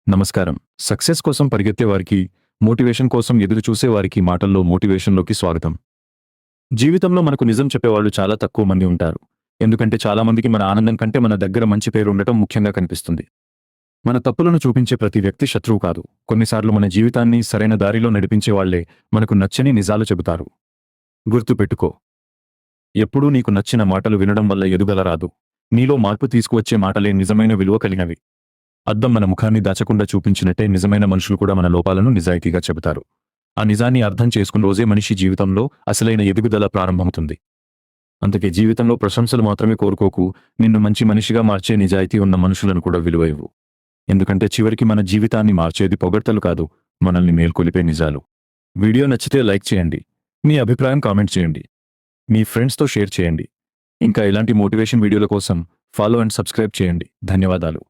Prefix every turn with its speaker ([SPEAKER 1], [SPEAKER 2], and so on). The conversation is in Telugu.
[SPEAKER 1] నమస్కారం. సక్సెస్ కోసం పరిగెత్తే వారికి, మోటివేషన్ కోసం ఎదురు చూసే వారికి మాటల్లో మోటివేషన్‌లోకి స్వాగతం. జీవితంలో మనకు నిజం చెప్పేవాళ్ళు చాలా తక్కువ మంది ఉంటారు. ఎందుకంటే చాలా మందికి మన ఆనందం కంటే మన దగ్గర మంచి పేరు ఉండటం ముఖ్యంగా కనిపిస్తుంది. మన తప్పులను చూపించే ప్రతి వ్యక్తి శత్రువు కాదు. కొన్నిసార్లు మన జీవితాన్ని సరైన దారిలో నడిపించే వాళ్ళే మనకు నచ్చని నిజాలు చెబుతారు. గుర్తుపెట్టుకో, ఎప్పుడూ నీకు నచ్చిన మాటలు వినడం వల్ల ఎదుగుదల రాదు. నీలో మార్పు తీసుకువచ్చే మాటలే నిజమైన విలువ కలిగినవి. అద్దం మన ముఖాన్ని దాచకుండా చూపించినట్టే నిజమైన మనుషులు కూడా మన లోపాలను నిజాయితీగా చెబుతారు. ఆ నిజాన్ని అర్థం చేసుకున్న రోజే మనిషి జీవితంలో అసలైన ఎదుగుదల ప్రారంభమవుతుంది. అందుకే జీవితంలో ప్రశంసలు మాత్రమే కోరుకోకు, నిన్ను మంచి మనిషిగా మార్చే నిజాయితీ ఉన్న మనుషులను కూడా విలువ ఇవ్వు. ఎందుకంటే చివరికి మన జీవితాన్ని మార్చేది పొగడ్తలు కాదు, మనల్ని మేల్కొలిపే నిజాలు. వీడియో నచ్చితే లైక్ చేయండి. మీ అభిప్రాయం కామెంట్ చేయండి. మీ ఫ్రెండ్స్తో షేర్ చేయండి. ఇంకా ఇలాంటి మోటివేషన్ వీడియోల కోసం ఫాలో అండ్ సబ్స్క్రైబ్ చేయండి. ధన్యవాదాలు.